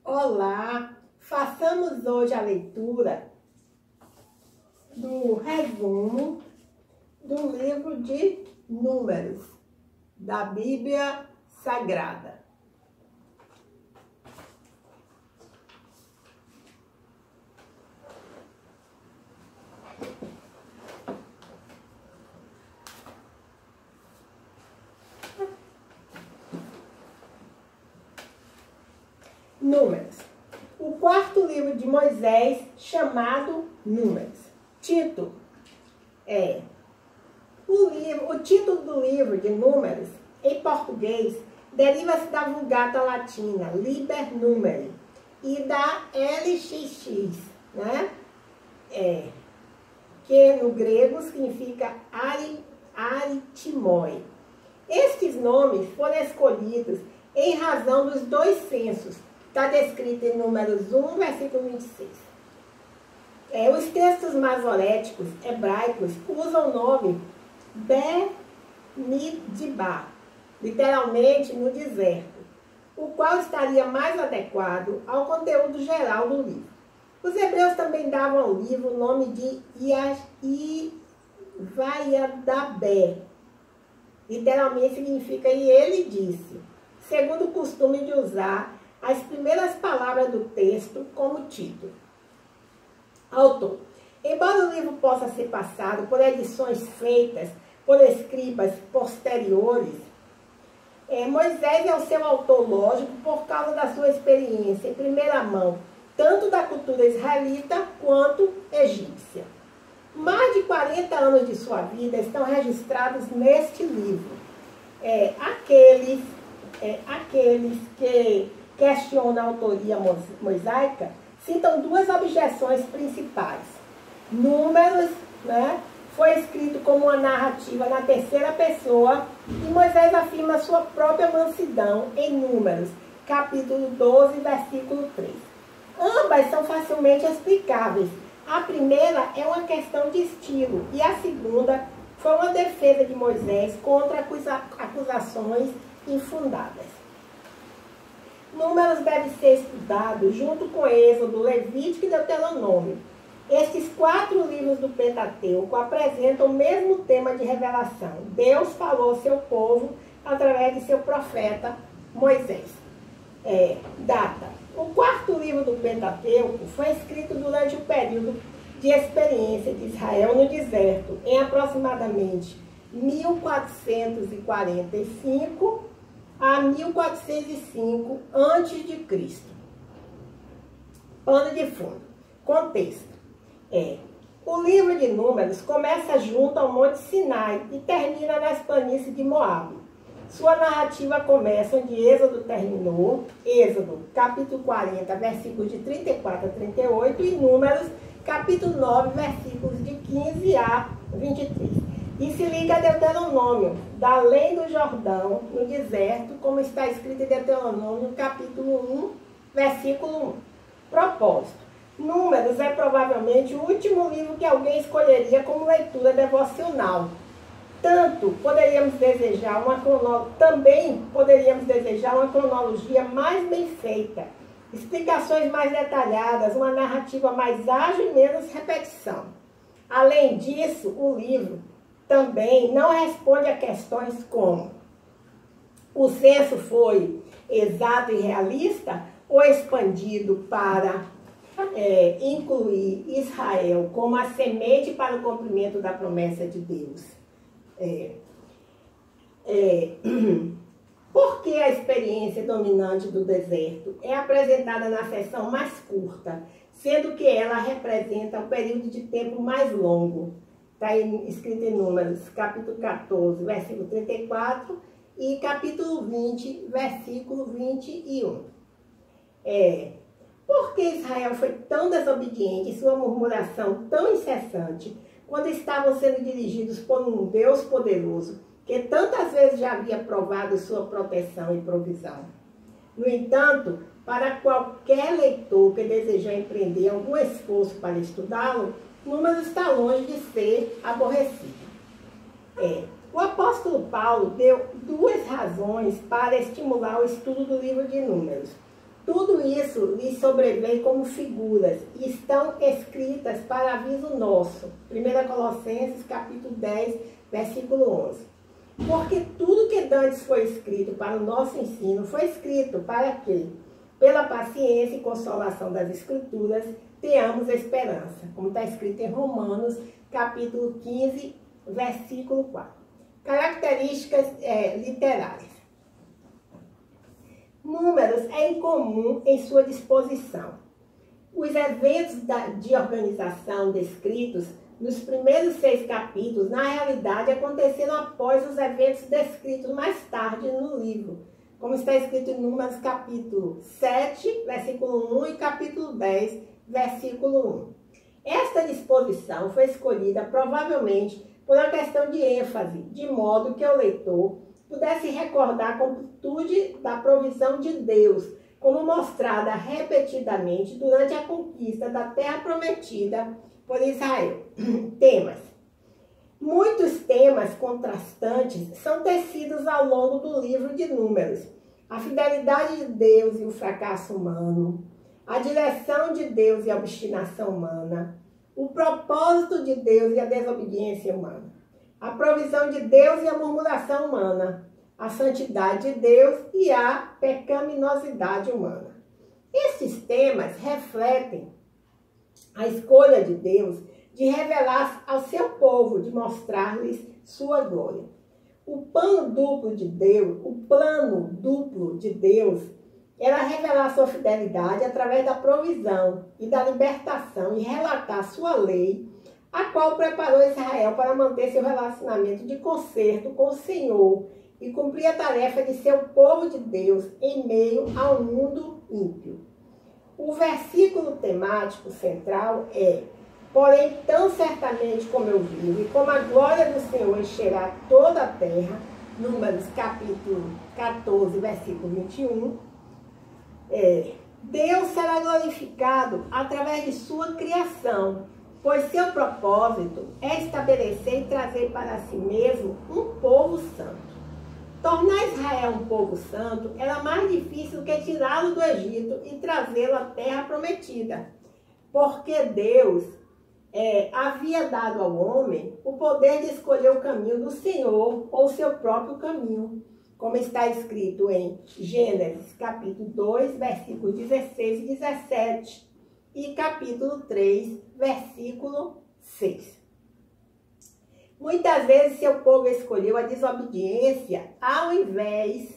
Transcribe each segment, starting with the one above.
Olá! Façamos hoje a leitura do resumo do livro de Números, da Bíblia Sagrada. Números. O quarto livro de Moisés, chamado Números. Título é... O título do livro de Números, em português, deriva-se da Vulgata Latina, Liber Numeri, e da LXX, né? Que no grego significa aritmoi. Estes nomes foram escolhidos em razão dos dois censos. Está descrito em Números 1, versículo 26. Os textos masoréticos hebraicos usam o nome Bemidbar, literalmente no deserto, o qual estaria mais adequado ao conteúdo geral do livro. Os hebreus também davam ao livro o nome de Ivaiadabé, literalmente significa "e ele disse", segundo o costume de usar as primeiras palavras do texto como título. Autor. Embora o livro possa ser passado por edições feitas por escribas posteriores, Moisés é o seu autor lógico por causa da sua experiência em primeira mão, tanto da cultura israelita quanto egípcia. Mais de 40 anos de sua vida estão registrados neste livro. Aqueles que questionam a autoria mosaica citam duas objeções principais. Números, né, foi escrito como uma narrativa na terceira pessoa e Moisés afirma sua própria mansidão em Números, capítulo 12, versículo 3. Ambas são facilmente explicáveis. A primeira é uma questão de estilo e a segunda foi uma defesa de Moisés contra acusações infundadas. Números deve ser estudado junto com Êxodo, Levítico e Deuteronômio. Estes 4 livros do Pentateuco apresentam o mesmo tema de revelação. Deus falou ao seu povo através de seu profeta Moisés. Data. O quarto livro do Pentateuco foi escrito durante o período de experiência de Israel no deserto, em aproximadamente 1445 a 1405 a.C. Pano de fundo. Contexto. O livro de Números começa junto ao Monte Sinai e termina nas planícies de Moabe. Sua narrativa começa onde Êxodo terminou, Êxodo, capítulo 40, versículos de 34 a 38, e Números, capítulo 9, versículos de 15 a 23. E se liga a Deuteronômio, da além do Jordão, no deserto, como está escrito em Deuteronômio, capítulo 1, versículo 1. Propósito. Números é provavelmente o último livro que alguém escolheria como leitura devocional. Também poderíamos desejar uma cronologia mais bem feita, explicações mais detalhadas, uma narrativa mais ágil e menos repetição. Além disso, o livro também não responde a questões como: o censo foi exato e realista ou expandido para incluir Israel como a semente para o cumprimento da promessa de Deus? Por que a experiência dominante do deserto é apresentada na seção mais curta, sendo que ela representa o período de tempo mais longo? Está escrito em Números, capítulo 14, versículo 34 e capítulo 20, versículo 21. Por que Israel foi tão desobediente e sua murmuração tão incessante quando estavam sendo dirigidos por um Deus poderoso que tantas vezes já havia provado sua proteção e provisão? No entanto, para qualquer leitor que desejar empreender algum esforço para estudá-lo, Números está longe de ser aborrecido. O apóstolo Paulo deu duas razões para estimular o estudo do livro de Números. Tudo isso lhe sobreveio como figuras e estão escritas para aviso nosso. 1 Colossenses, capítulo 10, versículo 11. Porque tudo que dantes foi escrito para o nosso ensino, foi escrito para que, pela paciência e consolação das Escrituras, tenhamos esperança. Como está escrito em Romanos, capítulo 15, versículo 4. Características literárias. Números é incomum em sua disposição. Os eventos de organização descritos nos primeiros 6 capítulos, na realidade, aconteceram após os eventos descritos mais tarde no livro, como está escrito em Números capítulo 7, versículo 1 e capítulo 10, versículo 1. Esta disposição foi escolhida provavelmente por uma questão de ênfase, de modo que o leitor pudesse recordar a completude da provisão de Deus, como mostrada repetidamente durante a conquista da terra prometida por Israel. Temas. Muitos temas contrastantes são tecidos ao longo do livro de Números. A fidelidade de Deus e o fracasso humano, a direção de Deus e a obstinação humana, o propósito de Deus e a desobediência humana, a provisão de Deus e a murmuração humana, a santidade de Deus e a pecaminosidade humana. Esses temas refletem a escolha de Deus de revelar ao seu povo, de mostrar-lhes sua glória. O plano duplo de Deus era revelar sua fidelidade através da provisão e da libertação e relatar sua lei, a qual preparou Israel para manter seu relacionamento de conserto com o Senhor e cumprir a tarefa de ser o povo de Deus em meio ao mundo ímpio. O versículo temático central é: porém, tão certamente como eu vivo e como a glória do Senhor encherá toda a terra, Números capítulo 14, versículo 21, Deus será glorificado através de sua criação, pois seu propósito é estabelecer e trazer para si mesmo um povo santo. Tornar Israel um povo santo era mais difícil do que tirá-lo do Egito e trazê-lo à terra prometida, porque Deus havia dado ao homem o poder de escolher o caminho do Senhor ou seu próprio caminho, como está escrito em Gênesis capítulo 2, versículos 16 e 17 e capítulo 3, versículo 6. Muitas vezes seu povo escolheu a desobediência ao invés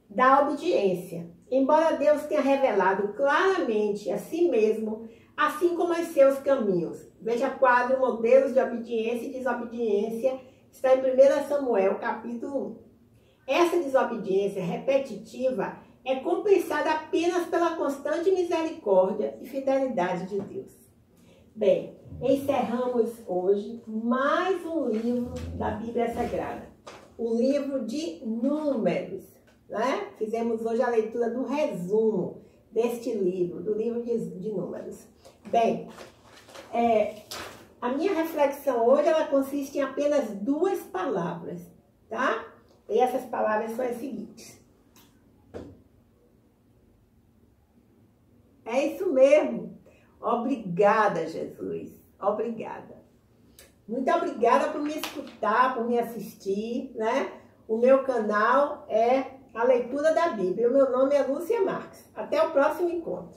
da obediência, embora Deus tenha revelado claramente a si mesmo, assim como os seus caminhos. Veja o quadro Modelos de Obediência e Desobediência, está em 1 Samuel, capítulo 1. Essa desobediência repetitiva é compensada apenas pela constante misericórdia e fidelidade de Deus. Bem, encerramos hoje mais um livro da Bíblia Sagrada, o livro de Números, né? Fizemos hoje a leitura do resumo deste livro, do livro de Números. Bem, a minha reflexão hoje, ela consiste em apenas 2 palavras, tá? E essas palavras são as seguintes. É isso mesmo. Obrigada, Jesus. Obrigada. Muito obrigada por me escutar, por me assistir, né? O meu canal é a leitura da Bíblia. O meu nome é Lúcia Marques. Até o próximo encontro.